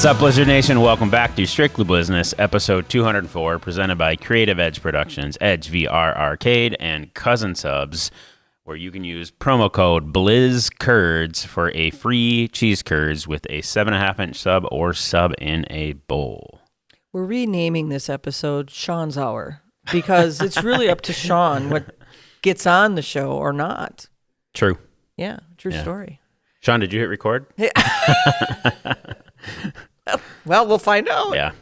What's up, Blizzard Nation? Welcome back to Strictly Blizzness, episode 204, presented by Creative Edge Productions, Edge VR Arcade, and Cousin Subs, where you can use promo code BlizzCurds for a free cheese curds with a 7.5-inch sub or sub in a bowl. We're renaming this episode Sean's Hour because it's really up to Sean what gets on the show or not. True. Yeah, true story. Sean, did you hit record? Well, we'll find out. Yeah.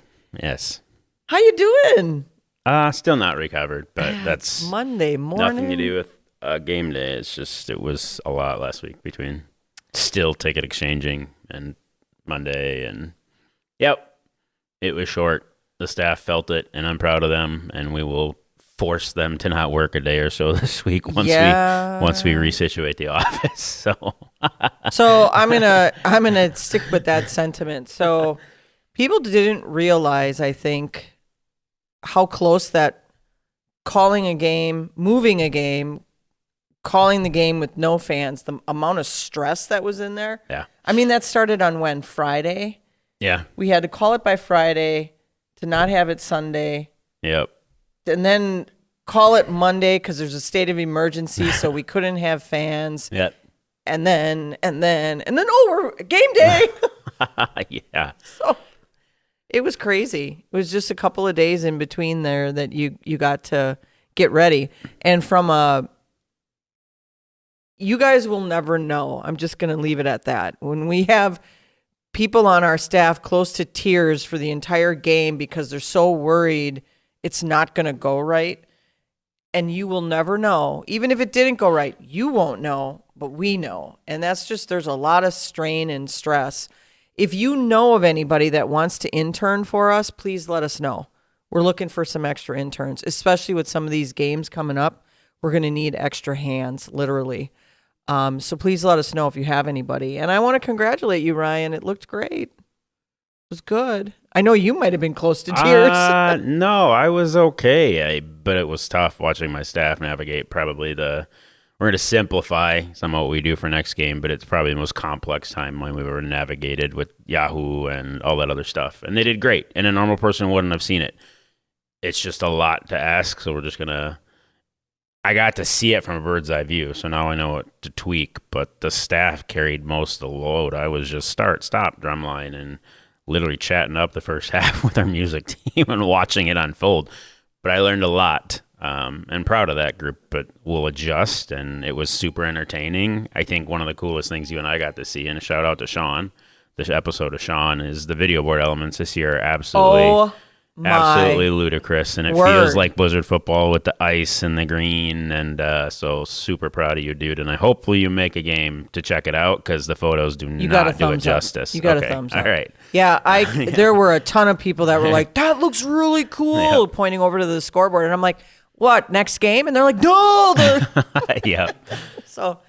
Yes. How you doing? Still not recovered, but that's Monday morning. nothing to do with game day. It's just it was a lot last week between still ticket exchanging and Monday, and yep, it was short. The staff felt it, and I'm proud of them, and we will force them to not work a day or so this week once we resituate the office. So I'm gonna stick with that sentiment. So people didn't realize, I think, how close that calling a game, moving a game, calling the game with no fans, the amount of stress that was in there. Yeah. I mean, that started on when? Friday? Yeah. We had to call it by Friday to not have it Sunday. Yep. And then call it Monday because there's a state of emergency, so we couldn't have fans. Yep. And then, we're game day. Yeah. So it was crazy. It was just a couple of days in between there that you got to get ready. And you guys will never know. I'm just going to leave it at that. When we have people on our staff close to tears for the entire game because they're so worried it's not going to go right, and you will never know. Even if it didn't go right, you won't know, but we know. And that's just, there's a lot of strain and stress. If you know of anybody that wants to intern for us, please let us know. We're looking for some extra interns, especially with some of these games coming up. We're going to need extra hands, literally. So please let us know if you have anybody. And I want to congratulate you, Ryan. It looked great. It was good. I know you might have been close to tears. No, I was okay. But it was tough watching my staff navigate probably we're going to simplify some of what we do for next game, but it's probably the most complex timeline we've ever navigated with Yahoo and all that other stuff. And they did great. And a normal person wouldn't have seen it. It's just a lot to ask, so we're just going to... I got to see it from a bird's eye view, so now I know what to tweak, but the staff carried most of the load. I was just start, stop, drumline, and literally chatting up the first half with our music team and watching it unfold. But I learned a lot, and proud of that group, but we'll adjust, and it was super entertaining. I think one of the coolest things you and I got to see, and a shout out to Sean, this episode of Sean, is the video board elements this year are absolutely ludicrous, and it feels like Blizzard football with the ice and the green, and so super proud of you, dude. And hopefully you make a game to check it out because the photos do not do it justice. You got a thumbs up. All right. Yeah, there were a ton of people that were like, that looks really cool, pointing over to the scoreboard, and I'm like, what, next game? And they're like, no. Yeah. So,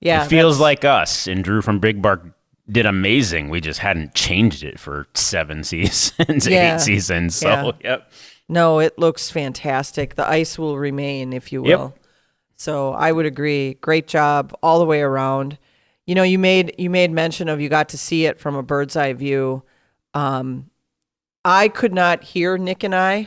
yeah. It feels like us, and Drew from Big Bark did amazing. We just hadn't changed it for 7 seasons, 8 seasons. So, yep. No, it looks fantastic. The ice will remain, if you will. Yep. So I would agree. Great job all the way around. You know, you made mention of you got to see it from a bird's eye view. I could not hear Nick and I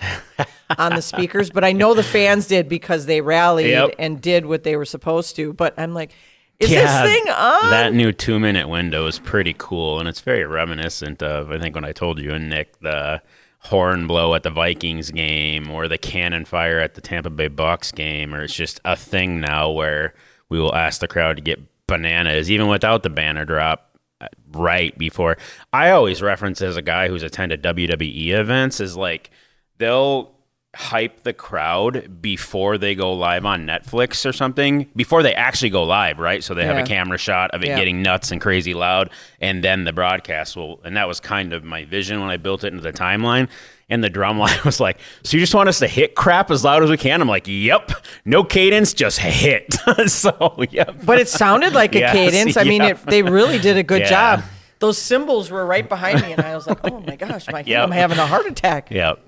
on the speakers, but I know the fans did because they rallied and did what they were supposed to. But I'm like, is this thing on? That new 2-minute window is pretty cool, and it's very reminiscent of, I think when I told you and Nick, the horn blow at the Vikings game or the cannon fire at the Tampa Bay Bucks game, or it's just a thing now where we will ask the crowd to get bananas, even without the banner drop right before. I always reference as a guy who's attended WWE events is like they'll hype the crowd before they go live on Netflix or something, before they actually go live, right? So they have a camera shot of it getting nuts and crazy loud, and then the broadcast will, and that was kind of my vision when I built it into the timeline. And the drum line was like, so you just want us to hit crap as loud as we can? I'm like, yep, no cadence, just hit. So, yep. But it sounded like a cadence. I mean, they really did a good job. Those cymbals were right behind me, and I was like, oh my gosh, I'm having a heart attack. Yep.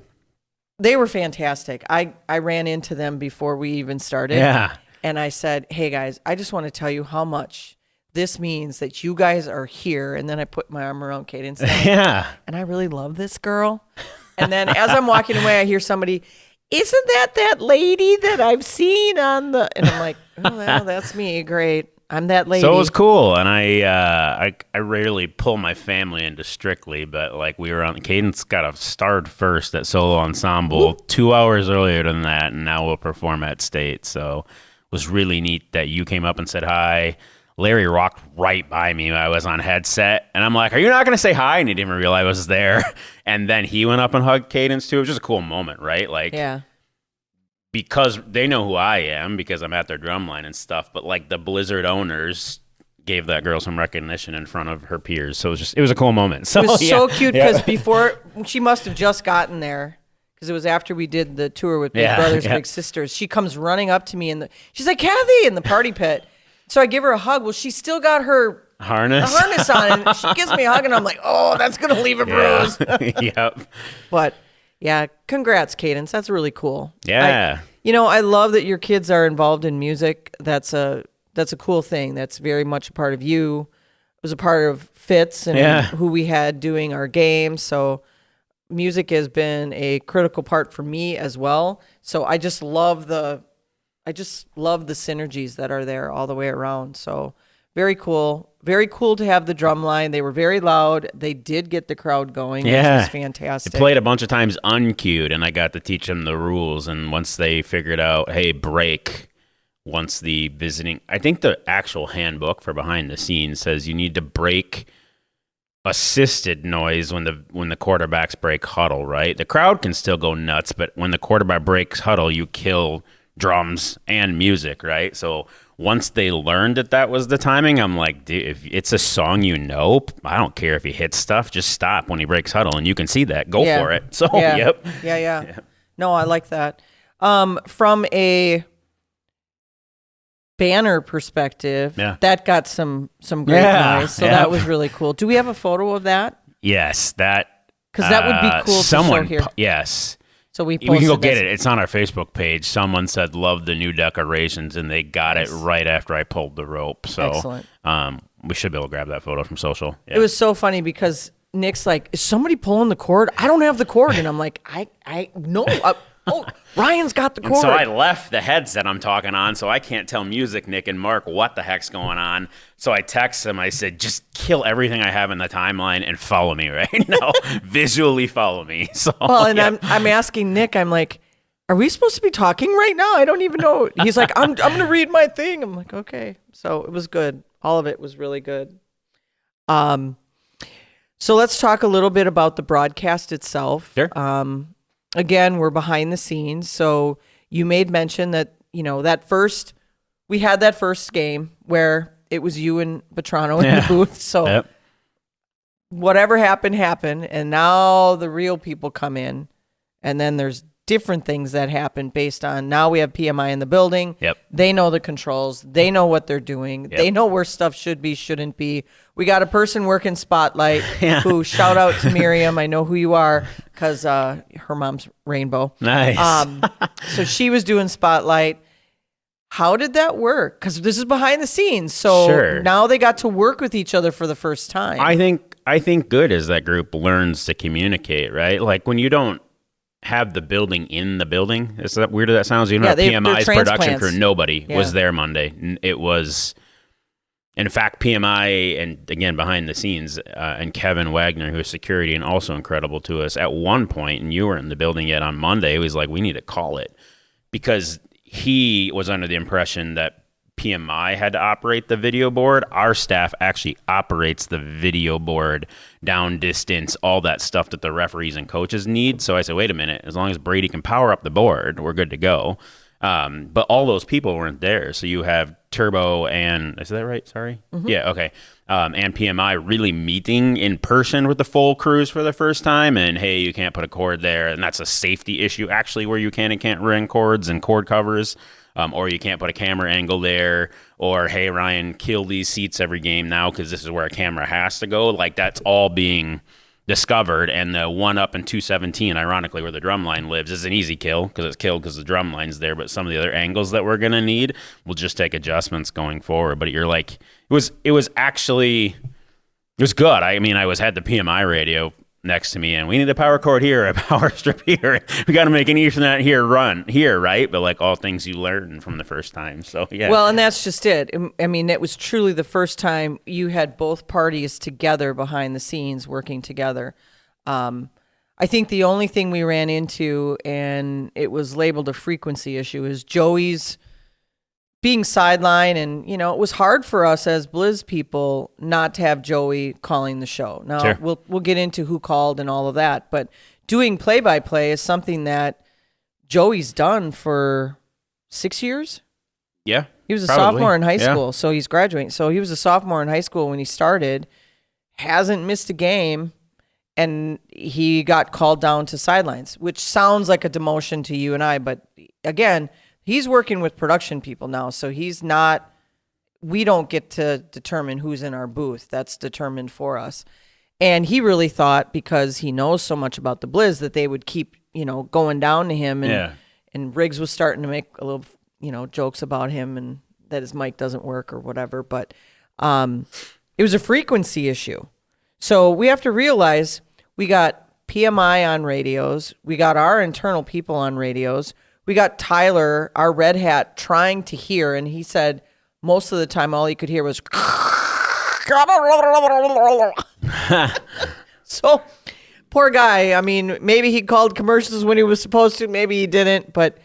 They were fantastic. I ran into them before we even started. Yeah. And I said, hey, guys, I just want to tell you how much this means that you guys are here. And then I put my arm around Cadence. Yeah. And I really love this girl. And then as I'm walking away, I hear somebody, isn't that lady that I've seen on the, and I'm like, oh, well, that's me. Great. I'm that lady. So it was cool, and I rarely pull my family into Strictly, but like we were on, Cadence got a starred first at solo ensemble 2 hours earlier than that, and now we'll perform at State. So it was really neat that you came up and said hi. Larry walked right by me when I was on headset, and I'm like, "Are you not going to say hi?" And he didn't even realize I was there. And then he went up and hugged Cadence too. It was just a cool moment, right? Like, yeah. Because they know who I am because I'm at their drumline and stuff, but like the Blizzard owners gave that girl some recognition in front of her peers. So it was a cool moment. So, it was so cute because before, she must have just gotten there because it was after we did the tour with Big Brothers, Big Sisters. She comes running up to me she's like, Kathy, in the party pit. So I give her a hug. Well, she still got her harness on, and she gives me a hug, and I'm like, oh, that's going to leave a bruise. Yep. But yeah, congrats, Cadence. That's really cool. Yeah. I love that your kids are involved in music. That's a cool thing. That's very much a part of you. It was a part of Fitz and who we had doing our games. So music has been a critical part for me as well. So I just love the synergies that are there all the way around. So very cool. Very cool to have the drum line. They were very loud. They did get the crowd going, which was fantastic. They played a bunch of times uncued, and I got to teach them the rules. And once they figured out, hey, break, once the visiting, I think the actual handbook for behind the scenes says you need to break assisted noise when the quarterbacks break huddle, right? The crowd can still go nuts, but when the quarterback breaks huddle, you kill drums and music, right? So once they learned that was the timing, I'm like, dude, if it's a song I don't care if he hits stuff, just stop when he breaks huddle, and you can see that. Go for it. So, Yeah. No, I like that. From a banner perspective, that got some great noise, so that was really cool. Do we have a photo of that? Yes, that. Because that would be cool to show here. Yes. So we can go get it. It's on our Facebook page. Someone said, love the new decorations, and they got it right after I pulled the rope. So excellent. We should be able to grab that photo from social. Yeah. It was so funny because Nick's like, is somebody pulling the cord? I don't have the cord. And I'm like, I no. Ryan's got the cord. And so I left the headset I'm talking on, so I can't tell Music, Nick, and Mark what the heck's going on. So I text them. I said, just kill everything I have in the timeline and follow me right now. Visually follow me. So, I'm asking Nick, I'm like, are we supposed to be talking right now? I don't even know. He's like, I'm going to read my thing. I'm like, okay. So it was good. All of it was really good. So let's talk a little bit about the broadcast itself. Sure. Again, we're behind the scenes. So you made mention that, we had that first game where it was you and Petrano in the booth. So whatever happened. And now the real people come in. And then there's different things that happen based on now we have PMI in the building. Yep. They know the controls. They know what they're doing. Yep. They know where stuff should be, shouldn't be. We got a person working Spotlight who, shout out to Miriam. I know who you are because her mom's Rainbow. Nice. So she was doing Spotlight. How did that work? Because this is behind the scenes. So now they got to work with each other for the first time. I think good as that group learns to communicate, right? Like when you don't have the building in the building. Is that weird? That sounds. You know, PMI's production crew. Nobody was there Monday. It was, in fact, PMI and again behind the scenes and Kevin Wagner, who is security and also incredible to us. At one point, and you were in the building yet on Monday, he was like, "We need to call it," because he was under the impression that PMI had to operate the video board. Our staff actually operates the video board, down distance, all that stuff that the referees and coaches need. So I said, wait a minute, as long as Brady can power up the board, we're good to go. But all those people weren't there. So you have Turbo and, is that right? Sorry? Mm-hmm. Yeah, okay. And PMI really meeting in person with the full crews for the first time. And, hey, you can't put a cord there. And that's a safety issue, actually, where you can and can't run cords and cord covers. Or you can't put a camera angle there, or, hey, Ryan, kill these seats every game now because this is where a camera has to go. Like, that's all being discovered, and the one up in 217, ironically, where the drum line lives, is an easy kill because it's killed because the drum line's there. But some of the other angles that we're gonna need will just take adjustments going forward. But you're like, it was good. I mean, had the PMI radio next to me, and we need a power cord here, a power strip here. We got to make an Ethernet here run here, right? But like all things you learn from the first time. So yeah. Well, and that's just it. I mean, it was truly the first time you had both parties together behind the scenes working together. I think the only thing we ran into, and it was labeled a frequency issue, is Joey's being sidelined, and it was hard for us as Blizz people not to have Joey calling the show. Now Sure. we'll get into who called and all of that, but doing play-by-play is something that Joey's done for 6 years. Yeah, he was a probably. sophomore in high school, so he's graduating. So he was a sophomore in high school when he started, hasn't missed a game, and he got called down to sidelines, which sounds like a demotion to you and I, but again, he's working with production people now, so we don't get to determine who's in our booth. That's determined for us. And he really thought, because he knows so much about the Blizz, that they would keep, going down to him. And Riggs was starting to make a little, jokes about him and that his mic doesn't work or whatever. But it was a frequency issue. So we have to realize we got PMI on radios. We got our internal people on radios. We got Tyler, our red hat, trying to hear, and he said most of the time all he could hear was so poor guy. I mean, maybe he called commercials when he was supposed to, maybe he didn't, but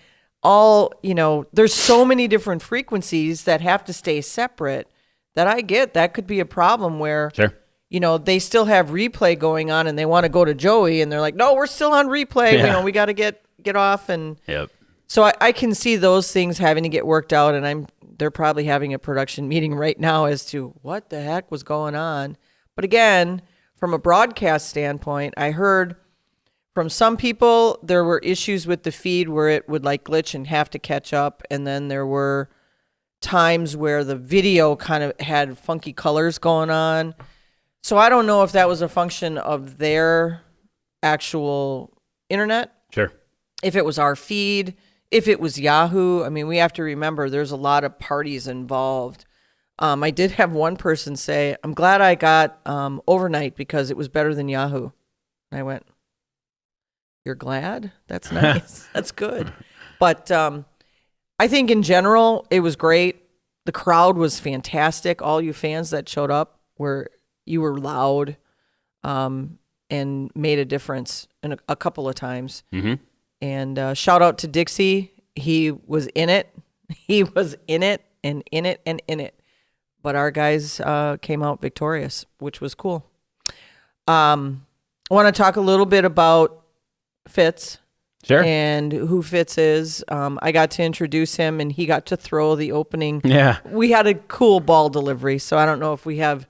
there's so many different frequencies that have to stay separate that I get that could be a problem where Sure. They still have replay going on and they want to go to Joey and they're like, no, we're still on replay. Yeah. We got to get off. And Yep. so I can see those things having to get worked out, and they're probably having a production meeting right now as to what the heck was going on. But again, from a broadcast standpoint, I heard from some people there were issues with the feed where it would like glitch and have to catch up, and then there were times where the video kind of had funky colors going on. So I don't know if that was a function of their actual internet, Sure. if it was our feed, if it was Yahoo. I mean, we have to remember there's a lot of parties involved. I did have one person say, I'm glad I got overnight because it was better than Yahoo. And I went, you're glad? That's nice. That's good. But I think in general, it was great. The crowd was fantastic. All you fans that showed up you were loud and made a difference a couple of times. Mm-hmm. And shout out to Dixie. He was in it. He was in it and in it and in it. But our guys came out victorious, which was cool. I want to talk a little bit about Fitz. Sure. And who Fitz is. I got to introduce him, and he got to throw the opening. Yeah. We had a cool ball delivery, so I don't know if we have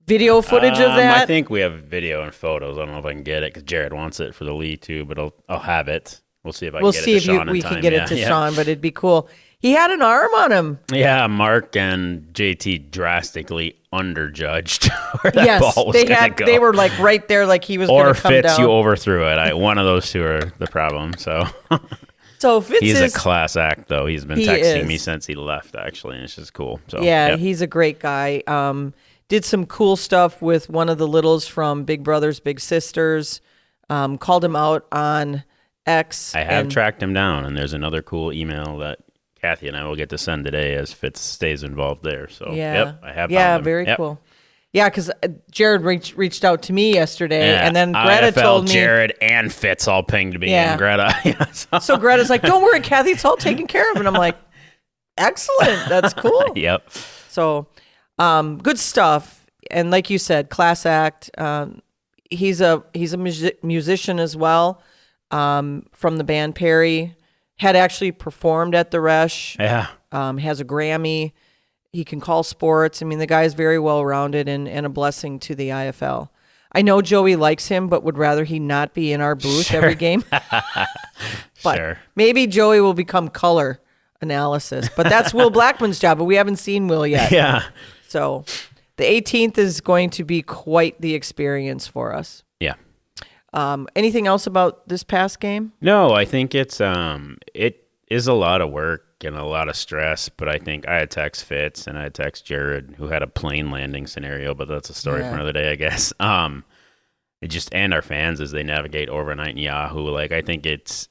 video footage of that. I think we have video and photos. I don't know if I can get it because Jared wants it for the lead too, but I'll have it. We'll see if I can get it to Sean in time. We can get it to Sean, but it'd be cool. He had an arm on him. Yeah, Mark and JT drastically underjudged where that ball was going to go. They were like right there, like he was going to come down. Or Fitz, you overthrew it. One of those two are the problem. So Fitz he's a class act, though. He's been texting me since he left, actually, and it's just cool. So yeah, he's a great guy. Did some cool stuff with one of the littles from Big Brothers Big Sisters. Called him out on X. I have tracked him down, and there's another cool email that Kathy and I will get to send today as Fitz stays involved there. So yeah, I have. Yeah, found him. very cool. Yeah, because Jared reached out to me yesterday, and then Greta IFL, told me. Jared and Fitz all pinged me and Greta. So Greta's like, "Don't worry, Kathy, it's all taken care of," and I'm like, "Excellent, that's cool." Yep. So, good stuff, and like you said, class act. He's a musician as well, from the band Perry. Had actually performed at the Resh. Yeah. Has a Grammy. He can call sports. I mean, the guy's very well-rounded and a blessing to the IFL. I know Joey likes him, but would rather he not be in our booth every game. But maybe Joey will become color analysis. But that's Will Blackman's job, but we haven't seen Will yet. Yeah. So the 18th is going to be quite the experience for us. Yeah. Anything else about this past game? No, I think it is a lot of work and a lot of stress, but I think I had text Fitz and I had text Jared, who had a plane landing scenario, but that's a story for another day, I guess. It just, and our fans as they navigate overnight in Yahoo. Like, I think it's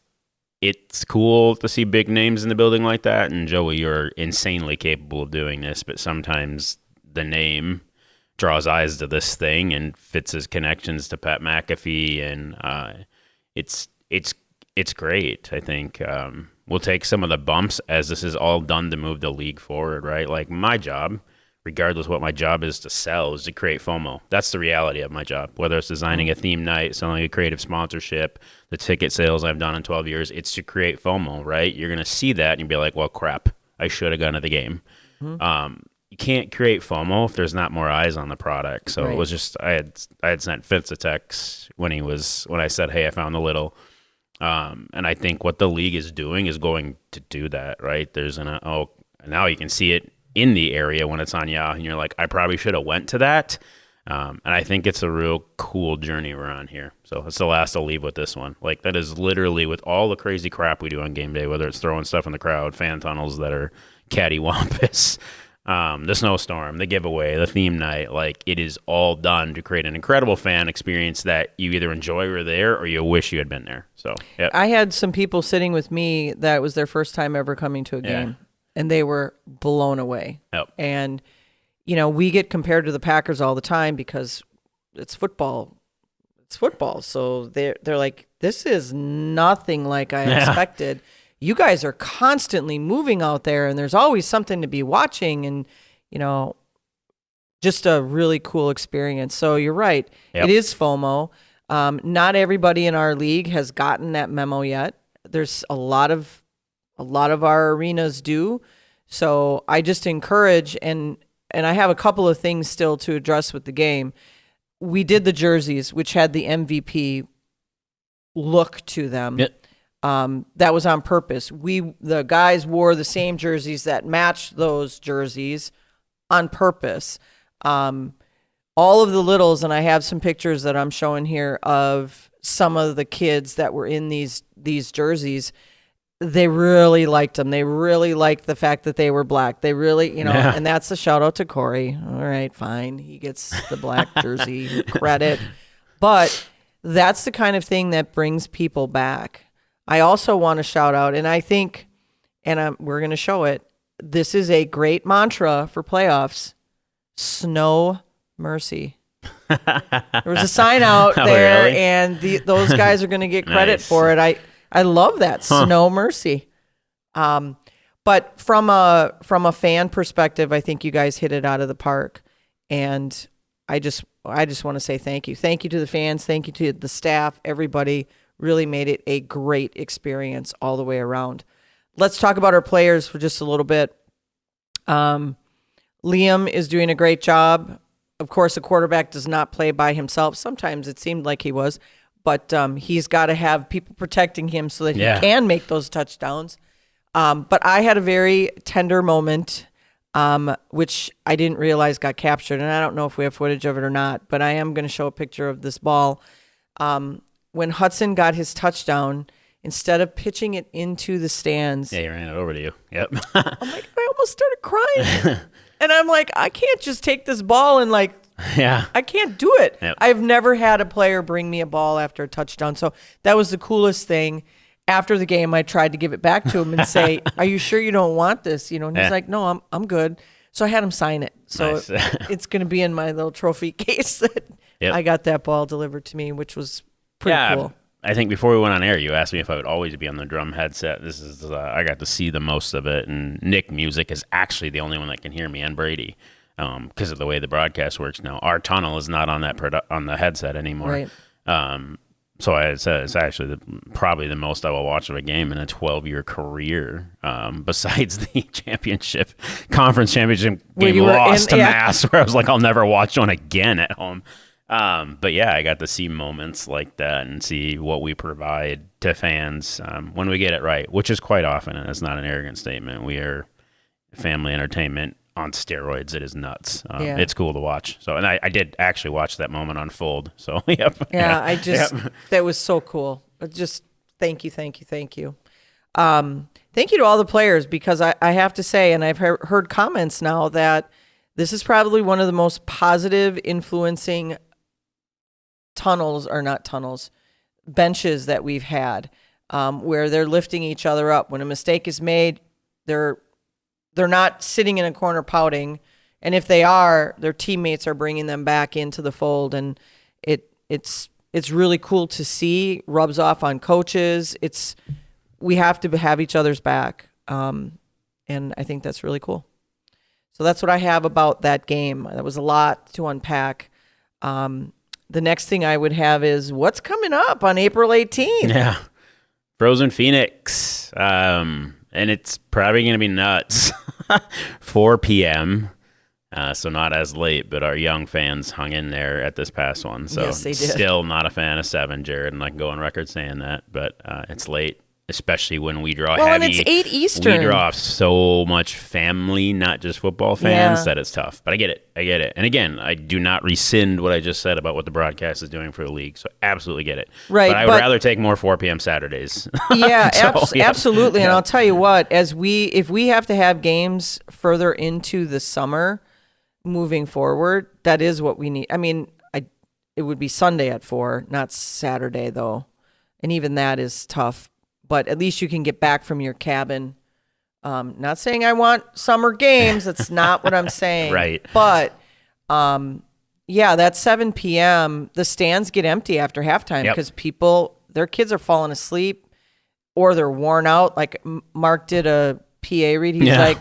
cool to see big names in the building like that. And Joey, you're insanely capable of doing this, but sometimes the name draws eyes to this thing, and Fitz's connections to Pat McAfee, and it's great. I think we'll take some of the bumps as this is all done to move the league forward, right? Like, my job, regardless what my job is to sell, is to create FOMO. That's the reality of my job. Whether it's designing a theme night, selling a creative sponsorship, the ticket sales I've done in 12 years, it's to create FOMO, right? You're going to see that and you'll be like, well, crap, I should have gone to the game. You can't create FOMO if there's not more eyes on the product. So It was just, I had sent Fitz a text when I said, hey, I found a little. And I think what the league is doing is going to do that, right? Now you can see it in the area when it's on Yahoo, and you're like, I probably should have went to that. And I think it's a real cool journey we're on here. So it's the last I'll leave with this one. Like, that is literally, with all the crazy crap we do on game day, whether it's throwing stuff in the crowd, fan tunnels that are cattywampus, the snowstorm, the giveaway, the theme night, like, it is all done to create an incredible fan experience that you either enjoy or there, or you wish you had been there. So, yeah. I had some people sitting with me that it was their first time ever coming to a game, and they were blown away. Yep. And, we get compared to the Packers all the time because it's football. It's football. So they're like, this is nothing like I expected. You guys are constantly moving out there, and there's always something to be watching, and, just a really cool experience. So you're right. Yep. It is FOMO. Not everybody in our league has gotten that memo yet. There's a lot of our arenas do. So I just encourage, and I have a couple of things still to address with the game. We did the jerseys, which had the MVP look to them. Yep. That was on purpose. The guys wore the same jerseys that matched those jerseys on purpose. All of the littles, and I have some pictures that I'm showing here of some of the kids that were in these jerseys. They really liked them. They really liked the fact that they were black. They really, and that's a shout out to Corey. All right, fine. He gets the black jersey credit. But that's the kind of thing that brings people back. I also want to shout out, and I think, we're going to show it, this is a great mantra for playoffs: snow mercy. There was a sign out there, really? and those guys are going to get credit for it. I love that, snow mercy. But from a fan perspective, I think you guys hit it out of the park, and I just want to say thank you. Thank you to the fans. Thank you to the staff. Everybody really made it a great experience all the way around. Let's talk about our players for just a little bit. Liam is doing a great job. Of course, a quarterback does not play by himself. Sometimes it seemed like he was, but he's got to have people protecting him so that he can make those touchdowns. But I had a very tender moment, which I didn't realize got captured, and I don't know if we have footage of it or not, but I am going to show a picture of this ball. When Hudson got his touchdown, instead of pitching it into the stands. Yeah, he ran it over to you. Yep. I'm like, I almost started crying. And I'm like, I can't just take this ball and I can't do it. Yep. I've never had a player bring me a ball after a touchdown. So that was the coolest thing. After the game, I tried to give it back to him and say, are you sure you don't want this? And he's like, no, I'm good. So I had him sign it. So nice. It's going to be in my little trophy case that I got that ball delivered to me, which was pretty cool. I think before we went on air, you asked me if I would always be on the drum headset. This is I got to see the most of it, and Nick Music is actually the only one that can hear me, and Brady, because of the way the broadcast works now. Our tunnel is not on that on the headset anymore. Right. So it's actually probably the most I will watch of a game in a 12-year career, besides the conference championship game lost to Mass, where I was like, I'll never watch one again at home. But yeah, I got to see moments like that and see what we provide to fans when we get it right, which is quite often, and it's not an arrogant statement. We are family entertainment on steroids. It is nuts. Yeah. It's cool to watch. So, and I did actually watch that moment unfold. So, yep. Yeah, that was so cool. Just thank you. Thank you to all the players, because I have to say, and I've heard comments now that this is probably one of the most positive influencing benches that we've had, where they're lifting each other up. When a mistake is made, they're not sitting in a corner pouting. And if they are, their teammates are bringing them back into the fold. And it's really cool to see. Rubs off on coaches. We have to have each other's back. And I think that's really cool. So that's what I have about that game. That was a lot to unpack. The next thing I would have is what's coming up on April 18th. Yeah. Frozen Phoenix. And it's probably going to be nuts. 4 p.m. So not as late, but our young fans hung in there at this past one. So yes, they did. Still not a fan of 7, Jared, and I can go on record saying that, but it's late. Especially when we draw heavy. And it's 8 Eastern. We draw so much family, not just football fans, that it's tough. But I get it. And again, I do not rescind what I just said about what the broadcast is doing for the league. So absolutely get it. Right. But I would rather take more 4 p.m. Saturdays. Yeah, absolutely. And I'll tell you what, if we have to have games further into the summer moving forward, that is what we need. I mean, it would be Sunday at 4, not Saturday though. And even that is tough. But at least you can get back from your cabin. Not saying I want summer games. That's not what I'm saying. Right. But, that 7 p.m., the stands get empty after halftime because their kids are falling asleep or they're worn out. Like Mark did a PA read. He's like,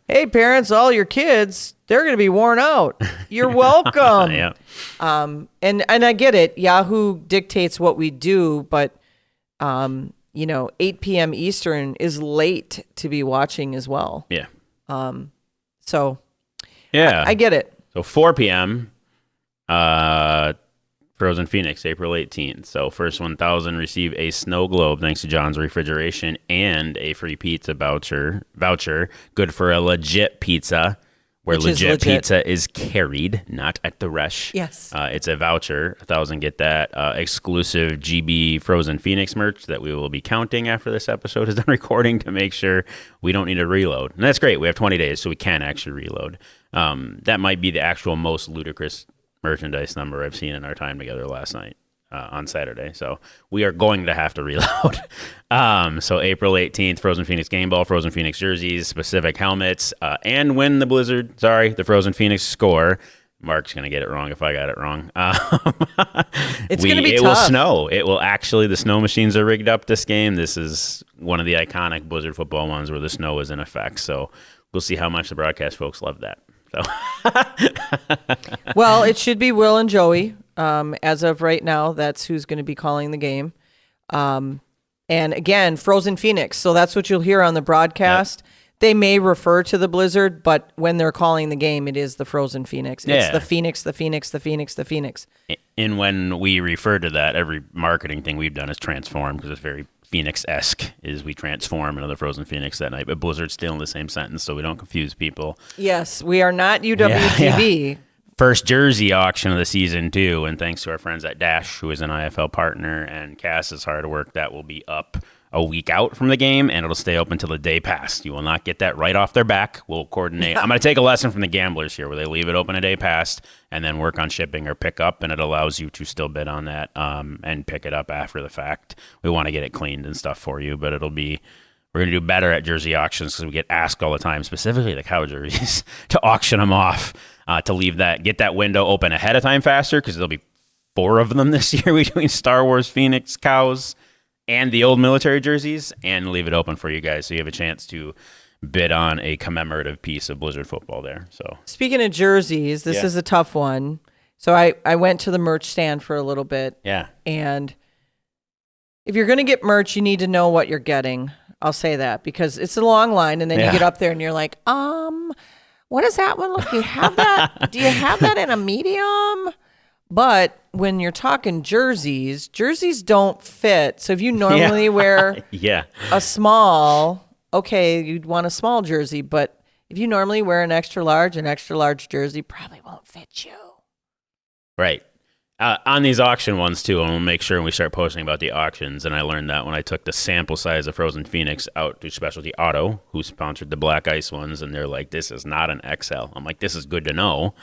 hey, parents, all your kids, they're going to be worn out. You're welcome. And I get it. Yahoo dictates what we do, but 8 p.m. Eastern is late to be watching as well. Yeah. So I get it. So 4 p.m. Frozen Phoenix, April 18th. So first 1,000 receive a snow globe thanks to John's Refrigeration and a free pizza voucher. Good for a legit pizza. Where legit pizza is carried, not at the rush. Yes. It's a voucher. 1,000 get that. Exclusive GB Frozen Phoenix merch that we will be counting after this episode is done recording to make sure we don't need to reload. And that's great. We have 20 days, so we can actually reload. That might be the actual most ludicrous merchandise number I've seen in our time together last night. On Saturday. So we are going to have to reload. So April 18th, Frozen Phoenix game ball, Frozen Phoenix jerseys, specific helmets, and when the Frozen Phoenix score. Mark's going to get it wrong if I got it wrong. It's going to be tough. It will snow. The snow machines are rigged up this game. This is one of the iconic Blizzard football ones where the snow is in effect. So we'll see how much the broadcast folks love that. So. Well, it should be Will and Joey. As of right now, that's who's going to be calling the game. And again, Frozen Phoenix. So that's what you'll hear on the broadcast. Yep. They may refer to the Blizzard, but when they're calling the game, it is the Frozen Phoenix. It's the Phoenix, the Phoenix, the Phoenix, the Phoenix. And when we refer to that, every marketing thing we've done is transform because it's very Phoenix-esque, is we transform into the Frozen Phoenix that night. But Blizzard's still in the same sentence, so we don't confuse people. Yes, we are not UWTV. Yeah. First jersey auction of the season, too. And thanks to our friends at Dash, who is an IFL partner, and Cass's hard work, that will be up a week out from the game, and it'll stay open until the day past. You will not get that right off their back. We'll coordinate. I'm going to take a lesson from the gamblers here, where they leave it open a day past and then work on shipping or pick up, and it allows you to still bid on that and pick it up after the fact. We want to get it cleaned and stuff for you, but we're going to do better at jersey auctions because we get asked all the time, specifically the cow jerseys, to auction them off, get that window open ahead of time faster because there'll be 4 of them this year between Star Wars Phoenix cows and the old military jerseys, and leave it open for you guys so you have a chance to bid on a commemorative piece of Blizzard football there. So speaking of jerseys, this is a tough one. So I went to the merch stand for a little bit. Yeah. And if you're going to get merch, you need to know what you're getting. I'll say that because it's a long line, and then you get up there and you're like, what does that one look? Do you have that? Do you have that in a medium? But when you're talking jerseys don't fit. So if you normally wear a small, okay, you'd want a small jersey, but If you normally wear an extra large jersey probably won't fit you. Right. On these auction ones, too, and we'll make sure when we start posting about the auctions, and I learned that when I took the sample size of Frozen Phoenix out to Specialty Auto, who sponsored the Black Ice ones, and they're like, this is not an XL. I'm like, this is good to know,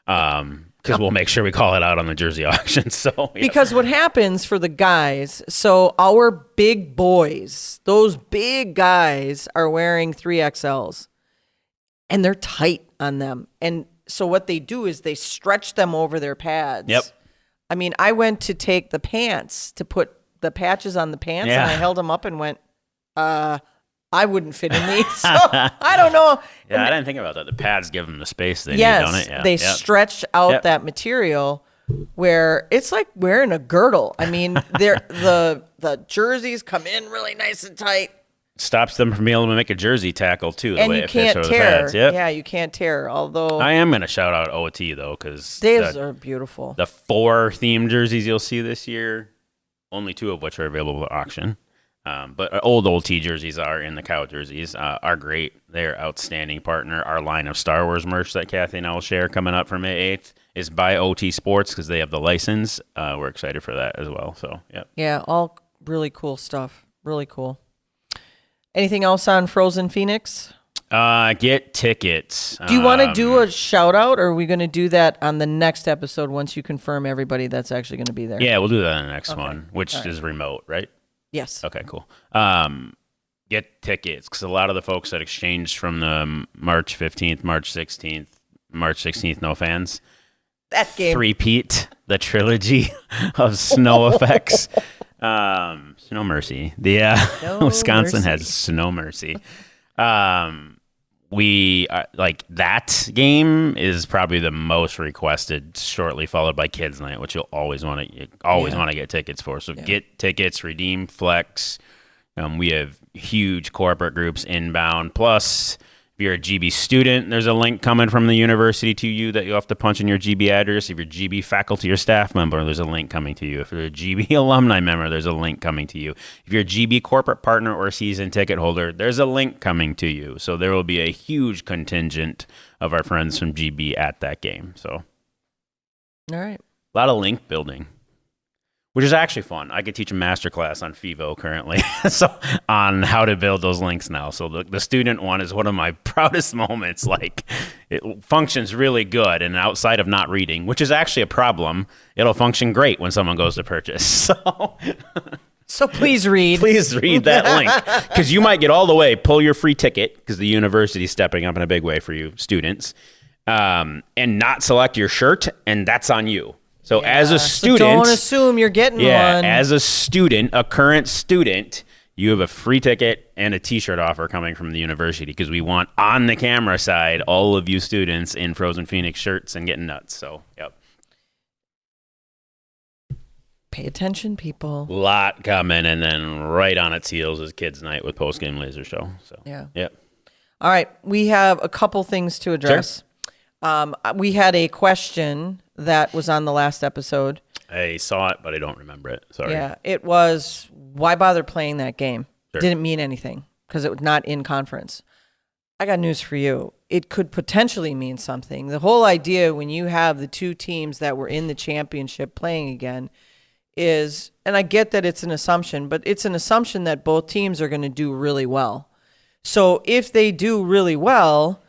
because we'll make sure we call it out on the jersey auction. So yeah. Because what happens for the guys, so our big boys, those big guys are wearing 3XLs, and they're tight on them. And so what they do is they stretch them over their pads. Yep. I mean, I went to take the pants to put the patches on the pants, and I held them up and went, I wouldn't fit in these. So I don't know. Yeah, I didn't think about that. The pads give them the space they need, don't it? Yeah. They stretch out that material where it's like wearing a girdle. I mean, the jerseys come in really nice and tight. Stops them from being able to make a jersey tackle, too, the and way you it fits can't over tear. the pads. Yep. Yeah, you can't tear, although... I am going to shout out OT, though, because... These are beautiful. The 4 themed jerseys you'll see this year, only 2 of which are available at auction. But old OT jerseys are in the cow jerseys, are great. They're outstanding partner. Our line of Star Wars merch that Kathy and I will share coming up for May 8th is by OT Sports because they have the license. We're excited for that as well. So, yep. Yeah, all really cool stuff. Really cool. Anything else on Frozen Phoenix? Get tickets. Do you want to do a shout out, or are we going to do that on the next episode once you confirm everybody that's actually going to be there? Yeah, we'll do that on the next one, which is remote, right? Yes. Okay, cool. Get tickets because a lot of the folks that exchanged from the March 15th, March 16th, no fans. That game. Repeat the trilogy of snow effects. Snow Mercy. Wisconsin has Snow Mercy. We like that game is probably the most requested, shortly followed by Kids Night, which you'll always want to get tickets for. So get tickets, redeem flex. We have huge corporate groups inbound. Plus, if you're a GB student, there's a link coming from the university to you that you have to punch in your GB address. If you're a GB faculty or staff member, there's a link coming to you. If you're a GB alumni member, there's a link coming to you. If you're a GB corporate partner or season ticket holder, there's a link coming to you. So there will be a huge contingent of our friends from GB at that game. So, all right, a lot of link building, which is actually fun. I could teach a masterclass on FIVO currently, so on how to build those links now. So the student one is one of my proudest moments. Like, it functions really good, and outside of not reading, which is actually a problem, it'll function great when someone goes to purchase. So please read. Please read that link, because you might get all the way, pull your free ticket, because the university's stepping up in a big way for you students, and not select your shirt, and that's on you. So as a student, so don't assume you're getting one. As a student, a current student, you have a free ticket and a T-shirt offer coming from the university because we want on the camera side all of you students in Frozen Phoenix shirts and getting nuts. So, yep. Pay attention, people. Lot coming, and then right on its heels is Kids Night with Post-Game Laser Show. So, yep. All right, we have a couple things to address. Sure. We had a question that was on the last episode. I saw it, but I don't remember it. Sorry. Yeah, it was, why bother playing that game? Sure. Didn't mean anything because it was not in conference. I got news for you. It could potentially mean something. The whole idea when you have the 2 teams that were in the championship playing again is, and I get that it's an assumption, but it's an assumption that both teams are going to do really well. So if they do really well,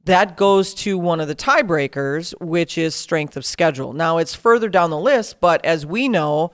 that goes to one of the tiebreakers, which is strength of schedule. Now, it's further down the list, but as we know,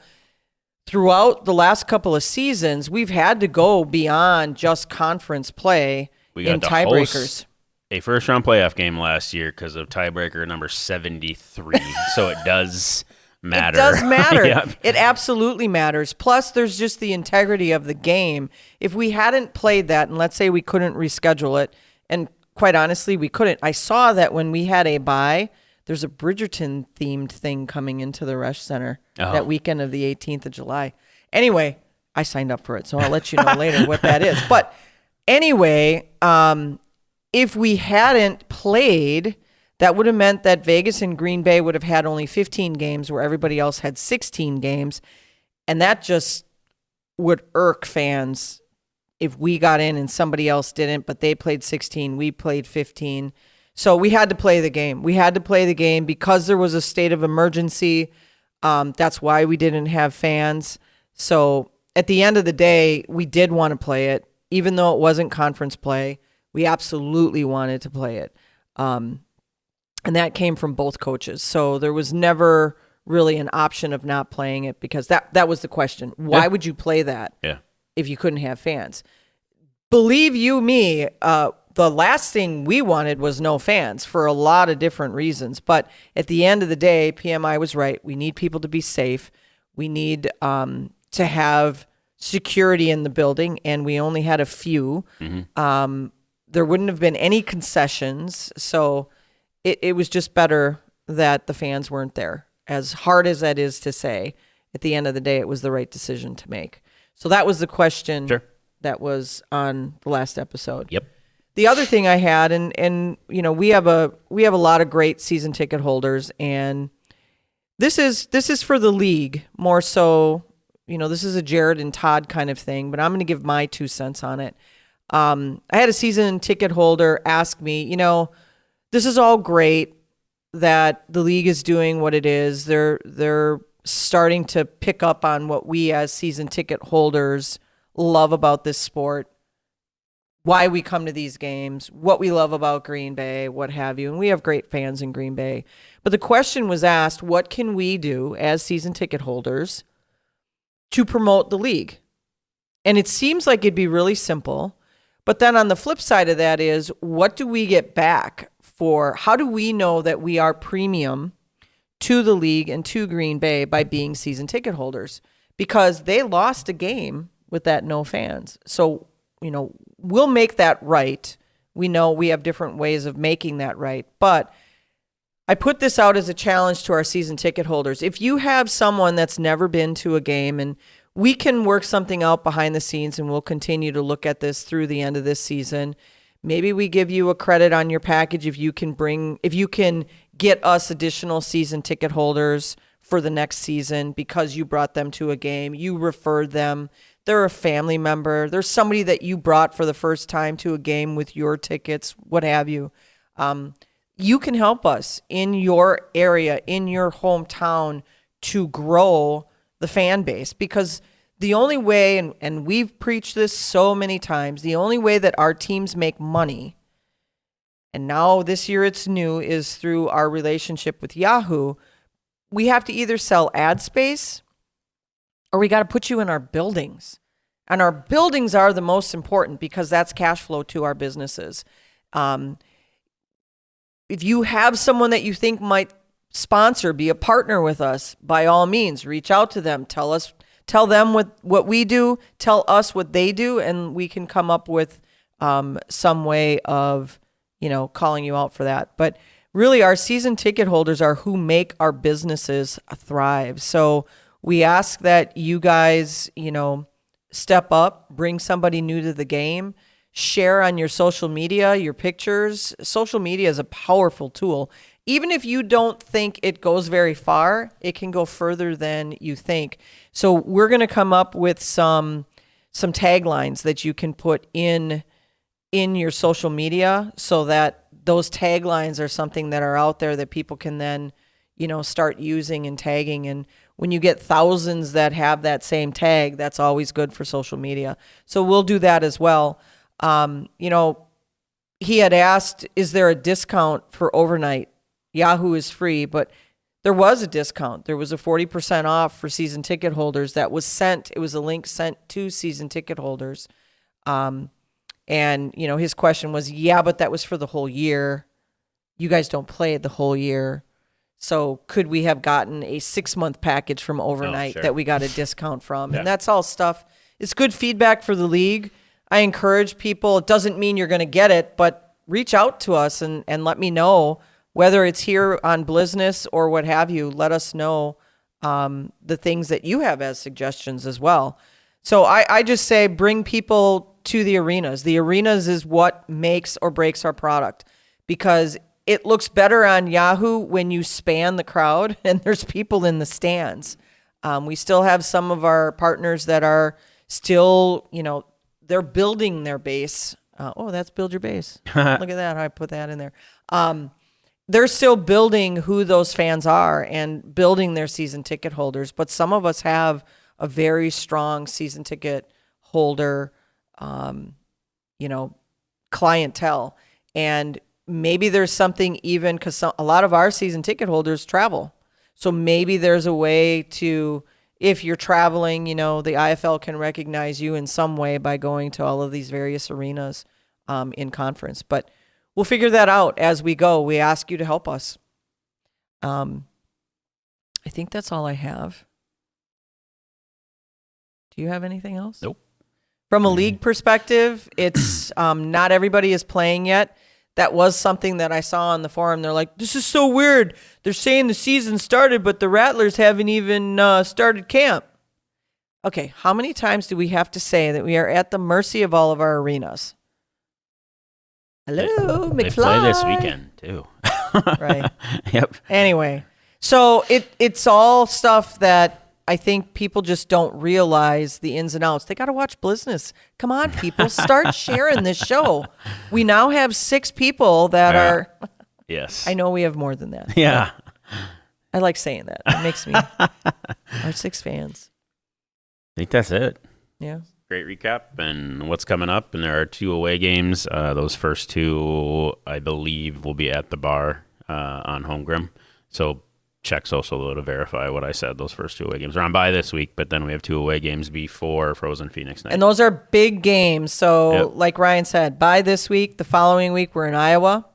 throughout the last couple of seasons, we've had to go beyond just conference play in tiebreakers. A first-round playoff game last year because of tiebreaker number 73, so it does matter. It does matter. Yep. It absolutely matters. Plus, there's just the integrity of the game. If we hadn't played that, and let's say we couldn't reschedule it, and quite honestly, we couldn't. I saw that when we had a bye, there's a Bridgerton-themed thing coming into the Resch Center that weekend of the 18th of July. Anyway, I signed up for it, so I'll let you know later what that is. But anyway, if we hadn't played, that would have meant that Vegas and Green Bay would have had only 15 games where everybody else had 16 games, and that just would irk fans if we got in and somebody else didn't, but they played 16, we played 15. So we had to play the game. We had to play the game because there was a state of emergency. That's why we didn't have fans. So at the end of the day, we did want to play it. Even though it wasn't conference play, we absolutely wanted to play it. And that came from both coaches. So there was never really an option of not playing it because that was the question. Why would you play that if you couldn't have fans? Believe you me, the last thing we wanted was no fans for a lot of different reasons. But at the end of the day, PMI was right. We need people to be safe. We need to have security in the building, and we only had a few. There wouldn't have been any concessions. So it was just better that the fans weren't there. As hard as that is to say, at the end of the day, it was the right decision to make. So that was the question that was on the last episode. Yep. The other thing I had, and you know, we have a lot of great season ticket holders, and this is for the league more so. You know, this is a Jared and Todd kind of thing, but I'm going to give my 2 cents on it. I had a season ticket holder ask me, you know, this is all great that the league is doing what it is. They're starting to pick up on what we as season ticket holders love about this sport, why we come to these games, what we love about Green Bay, what have you. And we have great fans in Green Bay. But the question was asked, what can we do as season ticket holders to promote the league? And it seems like it'd be really simple. But then on the flip side of that is, what do we get back for? How do we know that we are premium to the league and to Green Bay by being season ticket holders? Because they lost a game with that no fans. So, you know, we'll make that right. We know we have different ways of making that right. But I put this out as a challenge to our season ticket holders. If you have someone that's never been to a game, and we can work something out behind the scenes, and we'll continue to look at this through the end of this season. Maybe we give you a credit on your package if you can get us additional season ticket holders for the next season because you brought them to a game, you referred them, they're a family member, there's somebody that you brought for the first time to a game with your tickets, what have you. You can help us in your area, in your hometown, to grow the fan base, because the only way, and we've preached this so many times, the only way that our teams make money, and now this year it's new, is through our relationship with Yahoo. We have to either sell ad space or we got to put you in our buildings. And our buildings are the most important because that's cash flow to our businesses. If you have someone that you think might sponsor, be a partner with us, by all means, reach out to them. Tell them what we do, tell us what they do, and we can come up with some way of, you know, calling you out for that. But really, our season ticket holders are who make our businesses thrive. So we ask that you guys, you know, step up, bring somebody new to the game, share on your social media, your pictures. Social media is a powerful tool. Even if you don't think it goes very far, it can go further than you think. So we're going to come up with some taglines that you can put in your social media, so that those taglines are something that are out there that people can then, you know, start using and tagging. And when you get thousands that have that same tag, that's always good for social media. So we'll do that as well. You know, he had asked, is there a discount for overnight? Yahoo is free, but there was a discount. There was a 40% off for season ticket holders that was sent. It was a link sent to season ticket holders. And, you know, his question was, yeah, but that was for the whole year. You guys don't play it the whole year. So could we have gotten a 6-month package from overnight that we got a discount from? Yeah. And that's all stuff. It's good feedback for the league. I encourage people. It doesn't mean you're going to get it, but reach out to us and let me know, whether it's here on Blizzness or what have you. Let us know the things that you have as suggestions as well. So I just say, bring people to the arenas. The arenas is what makes or breaks our product, because it looks better on Yahoo when you span the crowd and there's people in the stands. We still have some of our partners that are still, you know, they're building their base. That's build your base. Look at that. I put that in there. They're still building who those fans are and building their season ticket holders. But some of us have a very strong season ticket holder, clientele. And maybe there's something even because a lot of our season ticket holders travel. So maybe there's a way to, if you're traveling, the IFL can recognize you in some way by going to all of these various arenas in conference. But we'll figure that out as we go. We ask you to help us. I think that's all I have. Do you have anything else? Nope. From a league perspective, it's not everybody is playing yet. That was something that I saw on the forum. They're like, this is so weird. They're saying the season started, but the Rattlers haven't even started camp. Okay, how many times do we have to say that we are at the mercy of all of our arenas? Hello, McFly. They play this weekend, too. Right. Yep. Anyway, so it's all stuff that I think people just don't realize the ins and outs. They got to watch Blizzness. Come on, people. Start sharing this show. We now have 6 people that are... Yes. I know we have more than that. Yeah. I like saying that. It makes me... our 6 fans. I think that's it. Yeah. Great recap and what's coming up. And there are 2 away games. Those first 2, I believe, will be at the bar on Holmgren. So check social to verify what I said. Those first 2 away games are on bye this week, but then we have 2 away games before Frozen Phoenix night. And those are big games. So like Ryan said, bye this week. The following week, we're in Iowa.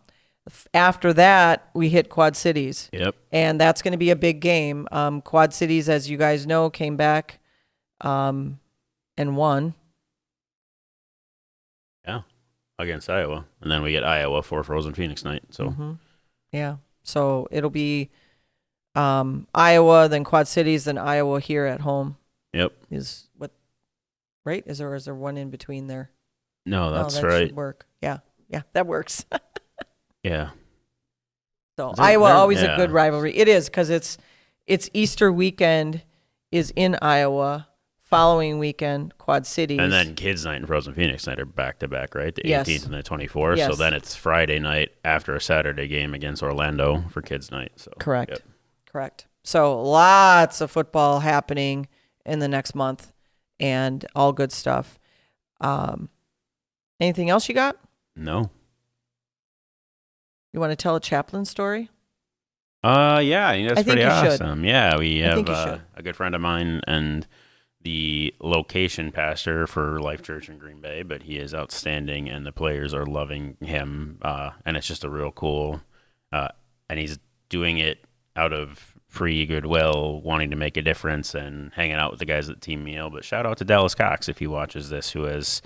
After that, we hit Quad Cities. Yep. And that's going to be a big game. Quad Cities, as you guys know, came back and won. Yeah, against Iowa. And then we get Iowa for Frozen Phoenix night. So Yeah. So it'll be Iowa, then Quad Cities, then Iowa here at home. Yep. Is what, right? Is there one in between there? No, that's that right. Should work. Yeah, that works. Yeah. So Iowa always a good rivalry. It is because it's Easter weekend is in Iowa. Following weekend, Quad Cities. And then Kids Night and Frozen Phoenix Night are back-to-back, right? The Yes. 18th and the 24th. Yes. So then it's Friday night after a Saturday game against Orlando for Kids Night. So Correct. Yep. Correct. So lots of football happening in the next month and all good stuff. Anything else you got? No. You want to tell a chaplain story? Yeah, I think that's I think pretty you should. awesome. Yeah, we have think you should. a good friend of mine and the location pastor for Life Church in Green Bay, but he is outstanding and the players are loving him. And it's just a real cool, and he's doing it out of free goodwill, wanting to make a difference and hanging out with the guys at the team meal. But shout out to Dallas Cox if he watches this, who has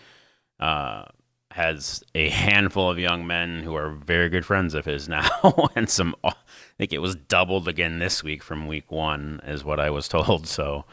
a handful of young men who are very good friends of his now, and I think it was doubled again this week from week 1 is what I was told. So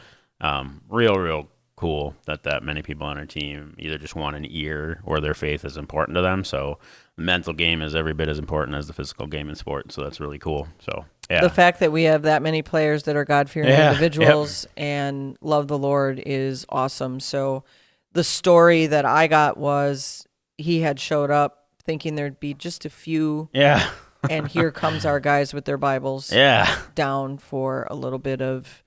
real cool that many people on our team either just want an ear or their faith is important to them. So the mental game is every bit as important as the physical game in sport. So that's really cool. So yeah. The fact that we have that many players that are God-fearing individuals and love the Lord is awesome. So the story that I got was he had showed up thinking there'd be just a few. Yeah. And here comes our guys with their Bibles down for a little bit of,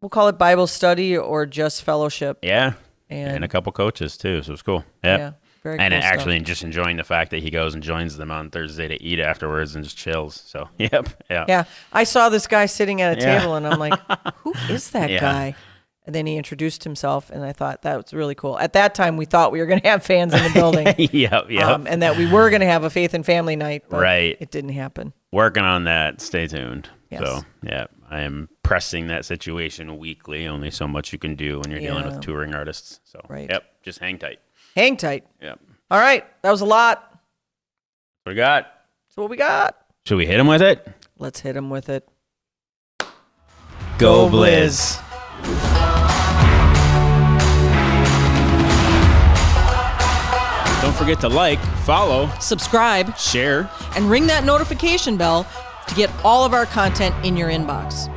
we'll call it Bible study or just fellowship. Yeah. And a couple coaches too. So it's cool. Yep. Yeah. Very and cool actually stuff. Just enjoying the fact that he goes and joins them on Thursday to eat afterwards and just chills. So, yep. Yeah. Yeah. I saw this guy sitting at a table and I'm like, who is that guy? And then he introduced himself, and I thought that was really cool. At that time, we thought we were going to have fans in the building. Yep. And that we were going to have a faith and family night, but right. It didn't happen. Working on that. Stay tuned. Yes. So, yeah, I am pressing that situation weekly. Only so much you can do when you're dealing with touring artists. So, yep, just hang tight. Hang tight. Yep. All right. That was a lot. What we got? That's what we got. Should we hit him with it? Let's hit him with it. Go Blizz. Don't forget to like, follow, subscribe, share, and ring that notification bell to get all of our content in your inbox.